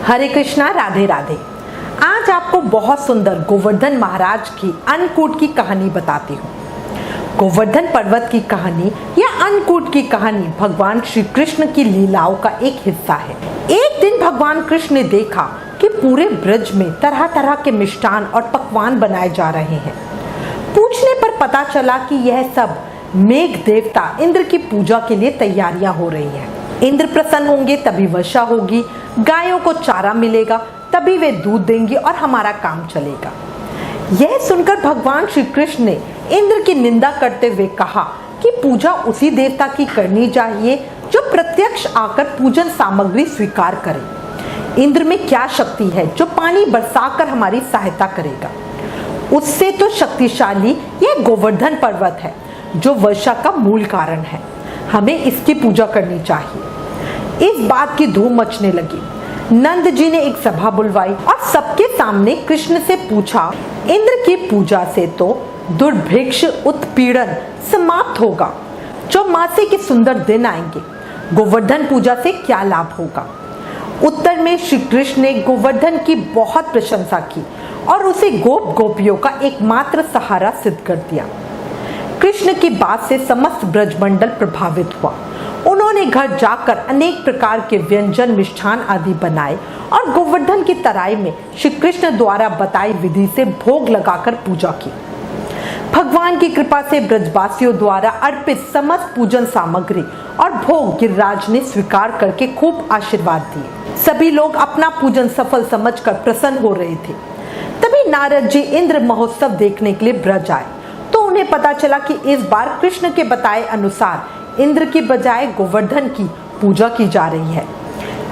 हरे कृष्णा, राधे राधे। आज आपको बहुत सुंदर गोवर्धन महाराज की अन्नकूट की कहानी बताती हूँ। गोवर्धन पर्वत की कहानी या अन्नकूट की कहानी भगवान श्री कृष्ण की लीलाओं का एक हिस्सा है। एक दिन भगवान कृष्ण ने देखा कि पूरे ब्रज में तरह तरह के मिष्ठान और पकवान बनाए जा रहे हैं। पूछने पर पता चला कि यह सब मेघ देवता इंद्र की पूजा के लिए तैयारियां हो रही हैं। इंद्र प्रसन्न होंगे तभी वर्षा होगी, गायों को चारा मिलेगा तभी वे दूध देंगी और हमारा काम चलेगा। यह सुनकर भगवान श्री कृष्ण ने इंद्र की निंदा करते हुए कहा कि पूजा उसी देवता की करनी चाहिए जो प्रत्यक्ष आकर पूजन सामग्री स्वीकार करे। इंद्र में क्या शक्ति है जो पानी बरसाकर हमारी सहायता करेगा? उससे तो शक्तिशाली यह गोवर्धन पर्वत है जो वर्षा का मूल कारण है। हमें इसकी पूजा करनी चाहिए। इस बात की धूम मचने लगी। नंद जी ने एक सभा बुलवाई और सबके सामने कृष्ण से पूछा, इंद्र की पूजा से तो दुर्भिक्ष उत्पीड़न समाप्त होगा, चौमासे के सुंदर दिन आएंगे, गोवर्धन पूजा से क्या लाभ होगा? उत्तर में श्री कृष्ण ने गोवर्धन की बहुत प्रशंसा की और उसे गोप गोपियों का एकमात्र सहारा सिद्ध कर दिया। कृष्ण की बात से समस्त ब्रजमंडल प्रभावित हुआ। उन्होंने घर जाकर अनेक प्रकार के व्यंजन मिष्ठान आदि बनाए और गोवर्धन की तराई में श्री कृष्ण द्वारा बताई विधि से भोग लगाकर पूजा की। भगवान की कृपा से ब्रजवासियों द्वारा अर्पित समस्त पूजन सामग्री और भोग गिरिराज ने स्वीकार करके खूब आशीर्वाद दिए। सभी लोग अपना पूजन सफल समझकर प्रसन्न हो रहे थे। तभी नारद जी इंद्र महोत्सव देखने के लिए ब्रज आए तो उन्हें पता चला कि इस बार कृष्ण के बताए अनुसार इंद्र की बजाय गोवर्धन की पूजा की जा रही है।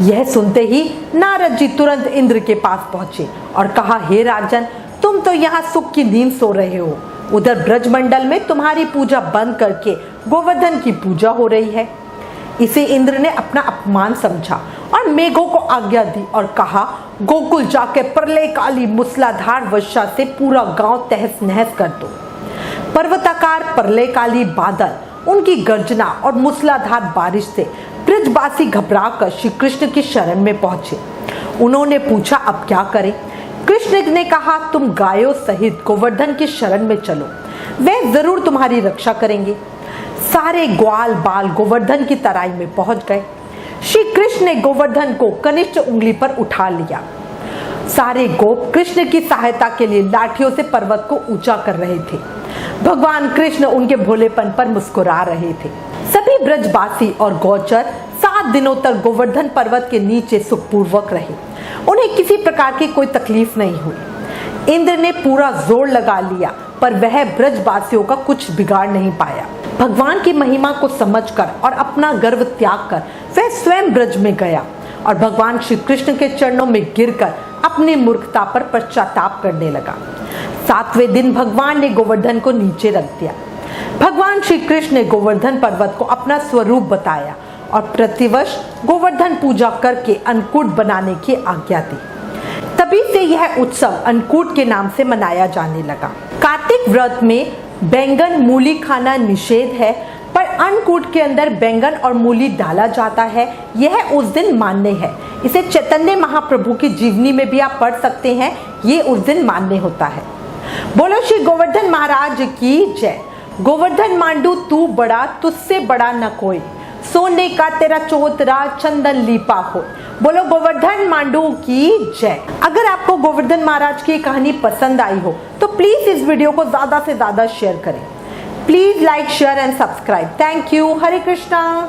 यह सुनते ही नारद जी तुरंत इंद्र के पास पहुंचे और कहा, हे राजन, तुम तो यहाँ सुख की नींद सो रहे हो। उधर ब्रजमंडल में तुम्हारी पूजा बंद करके गोवर्धन की पूजा हो रही है। इसे इंद्र ने अपना अपमान समझा और मेघों को आज्ञा दी और कहा, गोकुल जाके प्रलयकाली मूसलाधार वर्षा से पूरा गांव तहस नहस कर दो। पर्वताकार प्रलयकाली बादल, उनकी गर्जना और मूसलाधार बारिश से ब्रजवासी घबराकर श्री कृष्ण की शरण में पहुंचे। उन्होंने पूछा, अब क्या करें? कृष्ण ने कहा, तुम गायों सहित गोवर्धन की शरण में चलो, वे जरूर तुम्हारी रक्षा करेंगे। सारे ग्वाल बाल गोवर्धन की तराई में पहुंच गए। श्री कृष्ण ने गोवर्धन को कनिष्ठ उंगली पर उठा लिया। सारे गोप कृष्ण की सहायता के लिए लाठियों से पर्वत को ऊंचा कर रहे थे। भगवान कृष्ण उनके भोलेपन पर मुस्कुरा रहे थे। सभी ब्रजवासी और गौचर 7 दिनों तक गोवर्धन पर्वत के नीचे सुखपूर्वक रहे। उन्हें किसी प्रकार की कोई तकलीफ नहीं हुई। इंद्र ने पूरा जोर लगा लिया पर वह ब्रजवासियों का कुछ बिगाड़ नहीं पाया। भगवान की महिमा को समझकर और अपना गर्व त्याग कर वह स्वयं ब्रज में गया और भगवान श्री कृष्ण के चरणों में गिरकर अपनी मूर्खता पर पश्चाताप करने लगा। 7वें दिन भगवान ने गोवर्धन को नीचे रख दिया। भगवान श्री कृष्ण ने गोवर्धन पर्वत को अपना स्वरूप बताया और प्रतिवर्ष गोवर्धन पूजा करके अन्नकूट बनाने की आज्ञा दी। तभी से यह उत्सव अन्नकूट के नाम से मनाया जाने लगा। कार्तिक व्रत में बैंगन मूली खाना निषेध है, पर अन्नकूट के अंदर बैंगन और मूली डाला जाता है, यह उस दिन मान्य है। इसे चैतन्य महाप्रभु की जीवनी में भी आप पढ़ सकते हैं। ये उस दिन मान्य होता है। बोलो श्री गोवर्धन महाराज की जय। गोवर्धन मांडू तू बड़ा, तुझसे बड़ा न कोई, सोने का तेरा चौतरा चंदन लीपा हो। बोलो गोवर्धन मांडू की जय। अगर आपको गोवर्धन महाराज की कहानी पसंद आई हो तो प्लीज इस वीडियो को ज्यादा से ज्यादा शेयर करें। Please like, share and subscribe. Thank you. Hare Krishna.